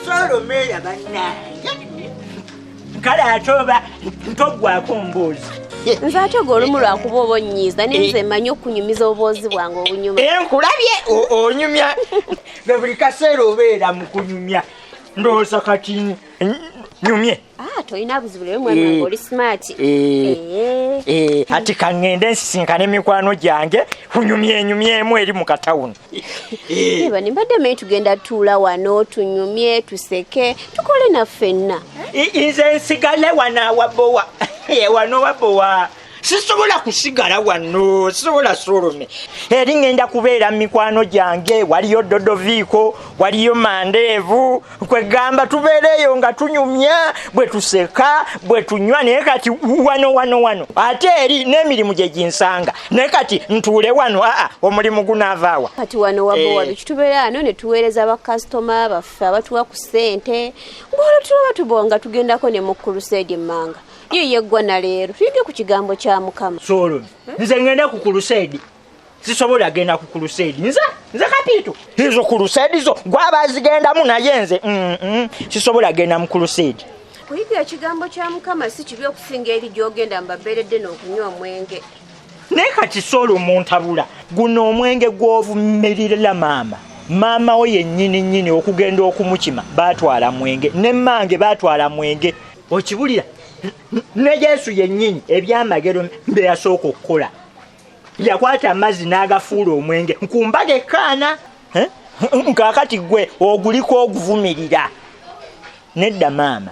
Solo meya bananya. Kale atoba ntogwako mbuzi. Nze ate golumu lwakuba obonyiiza nenze mmanyi okunyumiza obwozi bwange obunyuma. Nkulabye onyumya. Buli kaseera obeera mu kunyumya. Ndowooza kati nyumye. Tolina buzibu leero mwana wange oli smart. Ati kangende nsisinkane mikwano gyange kunyumyemu eri mu katawuni. Eba nimbadde mmanyi tugenda tuula wano tunyumye tuseke tukole naffenna. Nze nsigale wano awabowa. Wano wabowa. Sisobola kusigala wano, sisobola Solome. Eri ngenda kubeera mikwano gyange, waliyo Dodoviiko, waliyo Mandeevu, kwegamba tubeereyo nga tunyumya, bwe tuseka, bwe tunywa naye kati wano. Ate eri n'emirimu gye ginsanga. Naye kati ntuule wano, omulimu gunaavaawa. Kati wano wabowa biki tubeera wano ne tuweereza bakasitoma baffe abatuwa ku ssente. Ng'olwo tulaba tubonga tugendako ne mu crusade emmanga. Ye gwa na leero tuyige ku kigambo kya Mukama. Solome. Nze ngenda ku crusade. Sisobola genda ku crusade. Nze kapiito. Hizo crusade zo gwabazigendamu naye nze sisobola genda mu crusade. Kuyiga ekigambo kya Mukama si kibi okusinga eri gy'ogenda mbabeeredde n'okunywa omwenge. Naye kati Solome ntabula guno omwenge gw'ovumirira maama we yennyini okugenda okumukima baatwala mwenge ne mmange baatwala mwenge. Okibulira ne Yesu yennyini ebyamagero mbe yasooka okukola yakwata amazzi n'agafuula omwenge nkumbaga ekkaana kaakati gwe oguliko oguvumirira nedda maama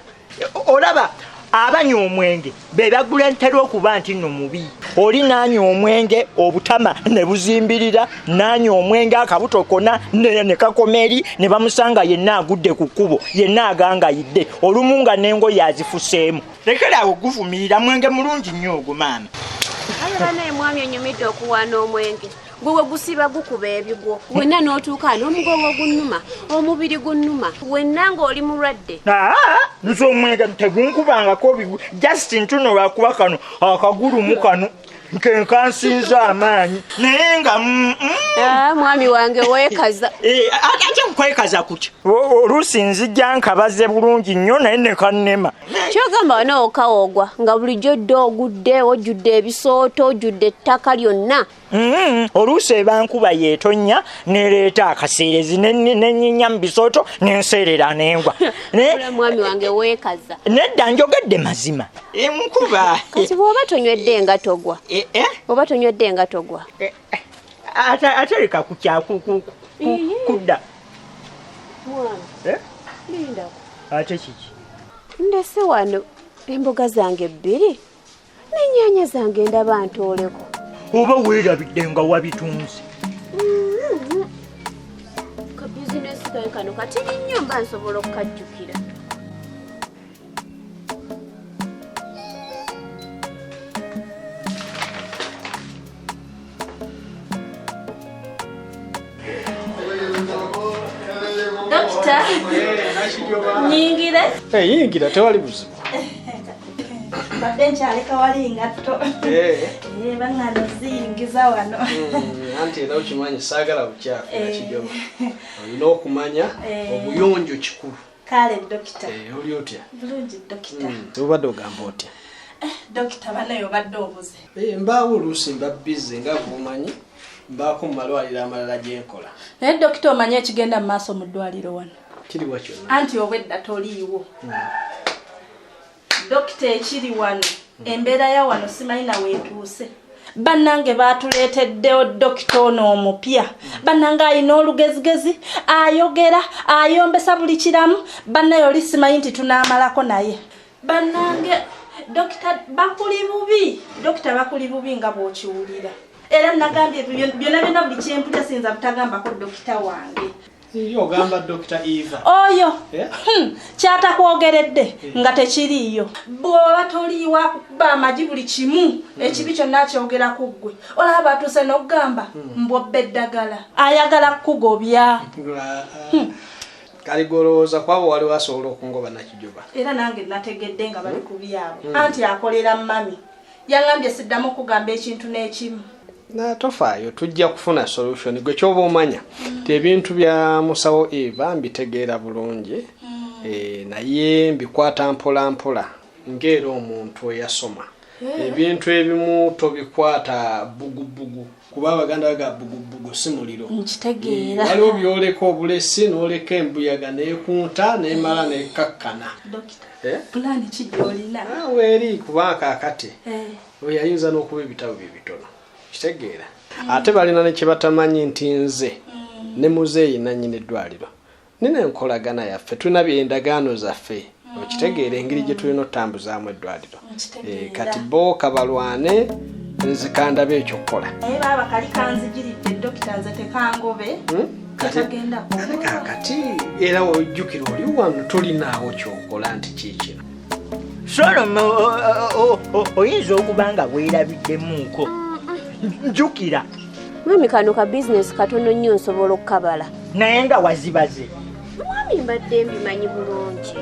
olaba abanywa omwenge be bagula ntera okuba nti nno mubi oli n'anywa omwenge obutama ne buzimbirira n'anywa omwenge akabutokona ne kakomeri ne bamusanga yenna agudde ku kkubo yenna agangayidde olumu nga n'engo yazifuseemu lekerawo guvumirira mwenge mulungi nnyo ogwo maama. Ayaba naye mwami onyumidde okuwaana omwenge gwe gusiba gukuba ebigwo wenna n'otuuka n'omugongo gunnuma omubiri gunnuma wenna ng'oli mulwadde. Nze omwenge tegunkubangako bigu just ntuno lwakuba kano akagulumu kano nkenkansinza amaanyi naye nga mwami wange weekaza. Ate nkwekaza kutya oluusi nzijja nkabaze bulungi nnyo naye ne kannema. Kyogamba wano okawoogwa nga bulijjo dde ogudde ojjudde ebisooto ojjudde ettaka lyonna. Oluusi eba nkuba yeetonnya nereeta akaseerezi nenyinya mu bisooto nenseerera n'engwa. Mwami wange weekaza. Nedda njogedde mazima. Nkuba. Kati bw'oba tonywedde nga togwa. Oba tonywedde nga togwa. Ate leka kudda. Lindako. Ate kiki? Ndese wano emboga zange 2 n'ennyaanya zange ndaba ntooleko. Oba weerabidde nga wabitunze. Ka bizinesi kawe kano kati nnyo mba nsobola okukajjukira. Dokita, nyingire? Yingira tewali buzibu. Badde nkyaleka wali ngatto. Bangano ziyingiza wano. Anti era okimanyi saagala bukyafu nakijoma. Olina okumanya obuyonjo kikulu. Kale dokita. Oli otya? Bulungi dokita. Obadde ogamba otya? Dokita banayo badde obuze. Mbaawo oluusi mba busy nga bw'omanyi. Mbaako mu malwaliro amalala gye nkola. Naye dokita omanyi ekigenda mu maaso mu ddwaliro wano. Kiriwa kyonna. Anti obwedda toliiwo. Dokita ekiri wano embeera ya wano simanyi nawe etuuse. Bannange baatuleeteddewo dokita ono omupya. Bannange alina olugezigezi ayogera ayombesa buli kiramu. Bannaye oli simanyi nti tunaamalako naye. Bannange dokita bakuli bubi. Dokita bakuli bubi nga bw'okiwulira. Era nagambye byonna buli kyempulya sinza butagambako dokita wange. Ogamba Dr. Eva. Oyo. Kyatakwogeredde nga tekiriiyo. Bw'oba toliiwa kuba amagi buli kimu ekibi kyonna kyogera ku ggwe. Olaba batuuse n'okugamba mbwobba eddagala. Ayagala kukugobya. Kali golowooza kwabo waliwo asobola okungoba nakijuba. Era nange nategedde nga bali ku byabo. Anti akolera mami. Yangambye siddamu okugamba ekintu n'ekimu. na tofaayo tujja kufuna solution gwe kyoba omanya ebintu bya musawo Eva mbitegeera bulungi naye mbikwata mpola mpola ng'era omuntu eyasoma ebintu ebimu tobikwata bugubugu kuba Abaganda baga bugubugu si muliro nkitegeera waliwo byoleka obulesi n'oleka embuyaga neekunta neemala nekakkana pulani ki gy'olina weeri kubanga kaakati oyo ayinza n'okuba ebitabo bye bitono kitegeera ate balina ne kye batamanyi nti nze ne muzeeyi nannyini eddwaliro nina enkolagana yaffe tulina byendagaano zaffe okitegeera engeri gye tulina otambuzaamu eddwaliro kati bo kabalwane nzikandaba ekyo kukola baba kali kanzigiridde dokita nze tekangobe kati era ojjukira oli wano tolinaawo kyokola nti kiikino Solomo oyinza okuba nga weerabiddemuuko njukira mwami kano ka bizinesi katono nnyo nsobola okukabala naye nga wazibaze mwami mbadde mbimanyi bulungi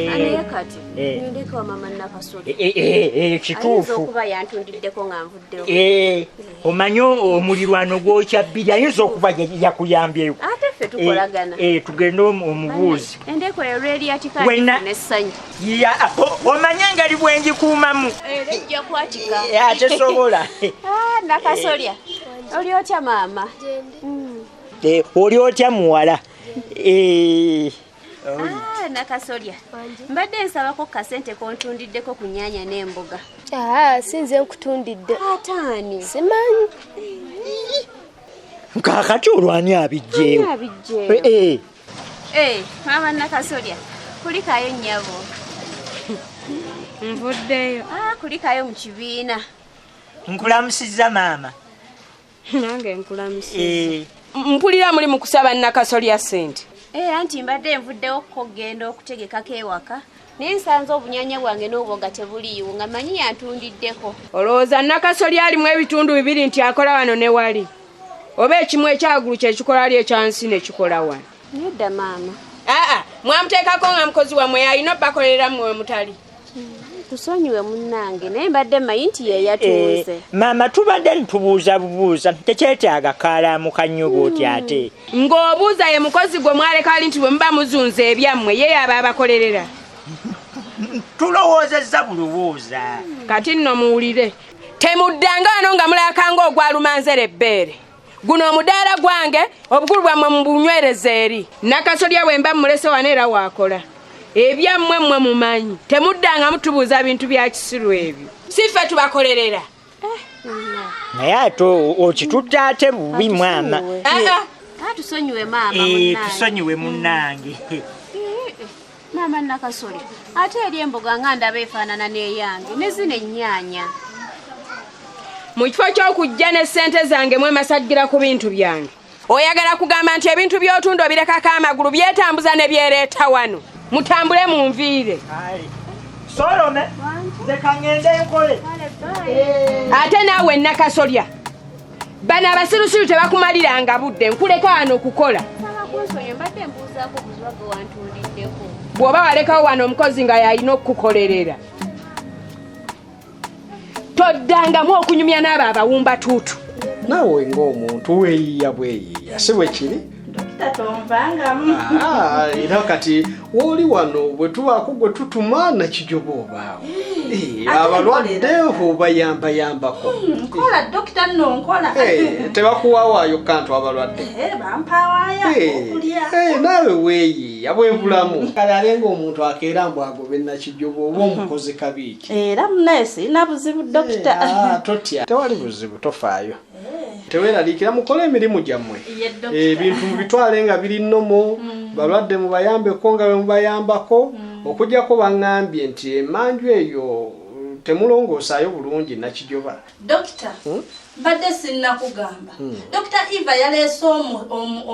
naye kati nindeka wa mama Nakasoli kituufu ayinza okuba yantundiddeko nga nvuddeyo omanyi omulirwano gwokya bbiri ayinza okuba yakuyambyeyo ate ffe tukolagana tugende omubuuzi endeko ereliatiknessanyu omanye engeri bwengikuumamu ejja kwatika ate sobola Nakasolya oli otya maama oli otya muwala Nakasolya mbadde nsabako kasente kontundiddeko ku nnyanya n'emboga sinze nkutundidde ataani simanyi kaakati olwani abijjeewo maama Nakasolya kulikayo nnyabo nvuddeyo kulikayo mu kibiina nkulamusizza maama nange nkulamusizza mpulira muli mu kusaba Nakasolya ssente anti mbadde nvuddewo kugenda okutegekako ewaka naye nsanze obunyanya bwange n'obuboga tebuliiwo nga manyi yantundiddeko olowooza Nakasolya alimu ebitundu bibiri nti akola wano ne wali oba ekimu ekyagulu kyekikola ali ekyansi ne kikola wano nedda maama mwamuteekako nga mukozi wammwe alina obbakolera mmwe mutali tusonyiwe munnange naye mbadde manyi nti yeyatuuze maama tubadde ntubuuza bubuuza tekyetaaga kaalamu kanyuba oti ate ng'obuuza ye mukozi gwe mwaleka ali nti bwe muba muzunza ebyammwe ye yaba abakolerera tulowoozezza bulubuuza kati nno muwulire temuddanga wano nga mulakanga ogwalumanzera ebbeere guno omudaala gwange obukulu bwammwe mubunywereza eri Nakasolya bwe mba mulese wano era waakola ebyammwe mmwe mumanyi temuddanga mutubuuza bintu bya kisiru ebyo si ffe tubakolerera naye ate okitutta ate bubi mwama tusonyiwe maama tusonyiwe munnange maama Nakasolya ate eri emboga nga ndaba efaanana n'eyange ne zino ennyaanya mu kifo ky'okujja ne ssente zange mwemasajjira ku bintu byange oyagala kugamba nti ebintu by'otunda obirekako amagulu byetambuza ne byereeta wano mutambule munviire Solome nze kangende nkole ate naawe Nakasolya bano abasirusiru tebakumaliranga budde nkuleka wano okukola bw'oba walekawo wano omukozi nga yalina okukukolerera toddangamu okunyumya n'abo abawumba tuutu naawe ng'omuntu weeyiya bweyiiya si bwe kiri era kati woli wano bwe tubaako gwe tutuma nakijoba obaawo abalwadde obayambayambako nkola dokita nno nkola tebakuwaawaayo kantu abalwadde naawe weeyiiya bwebulamu kale alenga omuntu akeera mbu agobe nakijoba oba omukozi kabiiki era munaye sirina buzibu dokita totya tewali buzibu tofaayo teweeraliikira mukole emirimu gyammwe ebintu mubitwale nga biri nnomo balwadde mubayambeko nga bwe mubayambako okugjako baŋŋambye nti emanju eyo temulongoosaayo bulungi nakijoba dokita mbadde sinnakugamba dokita Eva yaleese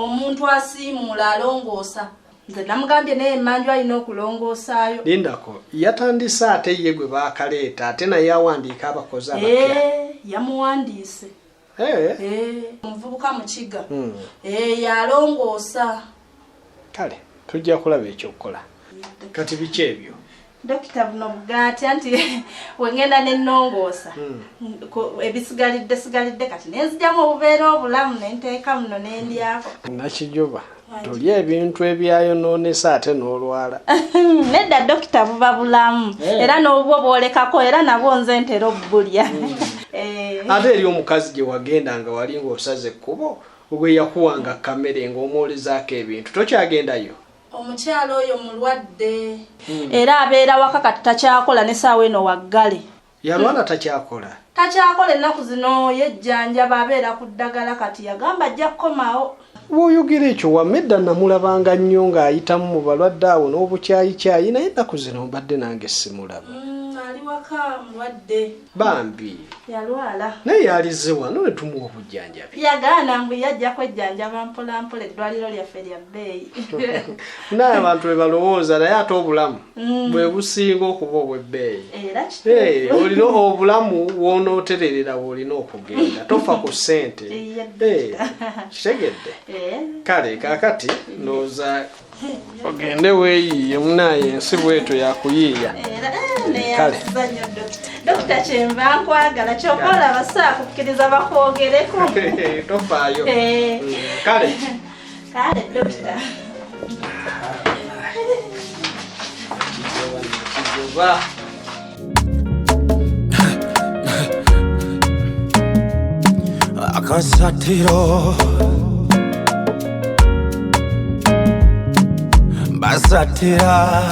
omuntu asiimuula alongoosa nze namugambye naye emanju alina okulongoosaayo lindako yatandise ate ye gwe baakaleeta ate naye awandiika abakozi abapya yamuwandiise omuvubuka mukiga yalongoosa kale tujja kulaba ekyokukola kati biki ebyo Dokita buno bugati anti wengenda n'ennongoosa ebisigalidde kati nenzigyamu obubeera obulamu nenteeka muno nendyako. Nakijuba tolya ebintu ebyayonoonesa ate n'olwala. Nedda dokita buba bulamu era n'obwo bwolekako era nabwo nze ntera obbulya. Ate eri omukazi gye wagenda nga wali ng'osaze ekkubo gwe yakuwanga kamere ng'omwolezaako ebintu tokyagendayo? Omukyalo oyo mulwadde era abeera waka kati takyakola ne saawa eno waggale. Yalwala takyakola? Takyakola ennaku zino yejjanjaba abeera ku ddagala kati yagamba ajja kukomawo. Bw'oyogera ekyo wamedda namulabanga nnyo ng'ayitamu mu balwadde awo n'obukyayikyayi naye ennaku zino mbadde nange simulaba. Ali waka mulwadde. Bambi. Yalwala. Naye yalize wano ne tumuwa obujjanjabi. Yagaana mbu yajja kwejjanjaba mpolampola eddwaliro lyaffe lya bbeeyi. Naye abantu bwe balowooza naye ate obulamu bwe businga okuba obw'ebbeeyi. Era kituufu. Olina obulamu w'onootererera w'olina okugenda tofa ku ssente. Kitegedde. Kale kaakati ndowooza ogende weeyiiye munaye ensi bwetyo yakuyiiya. Kale Dokita kyenva nkwagala kyokola abasaa kukkiriza bakwogereko. Tofaayo. Kale dokita. Kijoba. Akasatiro basatira